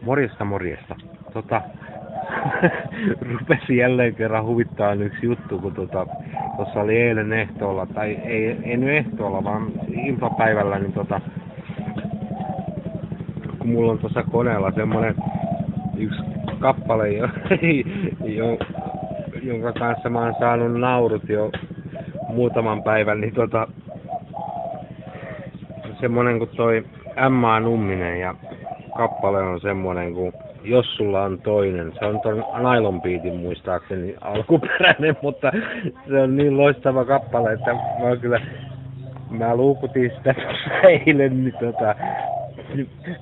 Morjesta, morjesta. Rupesi jälleen kerran huvittaa yksi juttu, kun tuossa oli eilen ehtoolla, tai ei nyt ehtoolla, vaan iltapäivällä, niin kun mulla on tuossa koneella semmonen yksi kappale, jonka kanssa mä oon saanut naurut jo muutaman päivän, niin semmonen kuin toi M.A. Numminen, ja kappale on semmonen kuin Jos sulla on toinen. Se on ton Nylon Beatin muistaakseni alkuperäinen, mutta se on niin loistava kappale, että mä luukutin sitä eilen, niin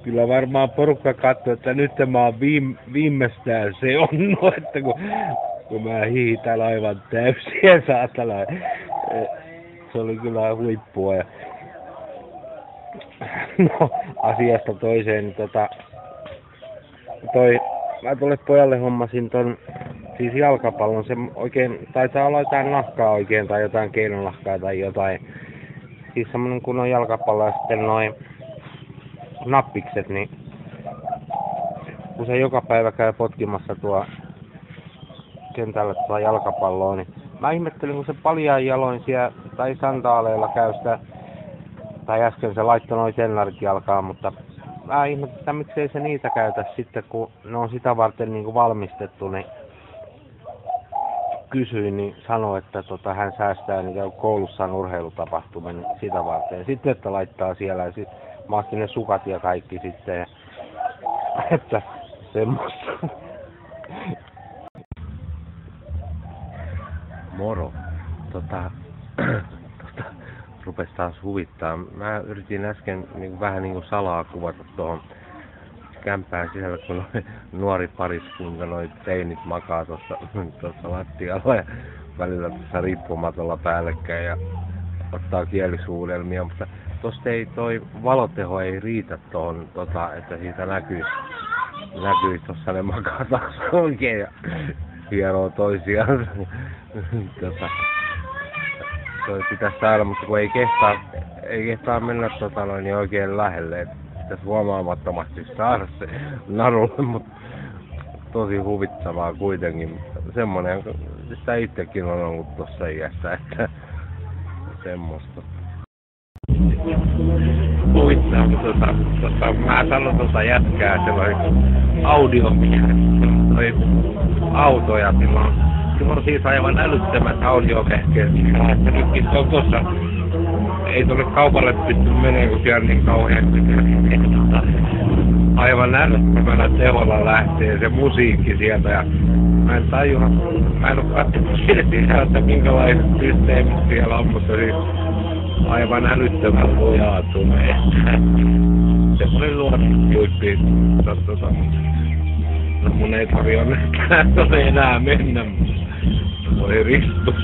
kyllä varmaan porukka katsoi, että nyt mä oon viimeistään se on, että kun mä hiihdän aivan täysiä saatana. Se oli kyllä huippua. Ja no, asiasta toiseen, niin mä tuolle pojalle hommasin siis jalkapallon, se oikein, taitaa olla jotain nahkaa oikein, tai jotain keinonahkaa tai jotain. Siis semmonen kunnon jalkapallo ja sitten noin nappikset, niin kun se joka päivä käy potkimassa tuo kentällä tuo jalkapalloa, niin mä ihmettelin, kun se paljain jaloin siellä, tai sandaaleilla käy sitä, tai äsken se laittoi noin sennarit jalkaan, mutta mä ihmettelin, että miksei se niitä käytä sitten, kun ne on sitä varten niin kuin valmistettu, niin kysyin, niin sanoi, että hän säästää niitä koulussaan urheilutapahtumia niin sitä varten. Sitten, että laittaa siellä, ja mä astin ne sukat ja kaikki sitten, ja että semmoista. Moro. Rupes taas huvittaa. Mä yritin äsken vähän niin kuin salaa kuvata tuohon kämppään sisällä, kun nuori pariskunta, noi teinit makaa tuossa lattialla ja välillä tuossa riippumatolla päällekkäin ja ottaa kielisuudelmia, mutta tosta ei toi valoteho ei riitä tohon, että siitä näkyy tossa ne makaa taas oikein ja hieroo toisiaan. Toi pitäisi saada, mutta kun ei kehtaa mennä niin oikein lähelle, että pitäisi huomaamattomasti saada se narulle, mutta tosi huvittavaa kuitenkin. Semmonen, sitä itsekin on ollut tuossa iässä, että semmoista. Huvittaa, mutta mä sanon jätkää sellainen audiomiehet, toi autoja, sillä on siis aivan älyttömät audiovehkeet, että nytkin se on tossa. Ei tuolle kaupalle pysty menee, kun siellä niin kauheasti. Aivan älyttömällä teholla lähtee se musiikki sieltä ja mä en oo katsonut siitä sisältä minkälaiset systeemit siellä on, mutta siis aivan älyttömän lujaa tulee. Semmoinen luottamusjuippi. No mun ei tarvi onnestaan enää mennä, voi ristus.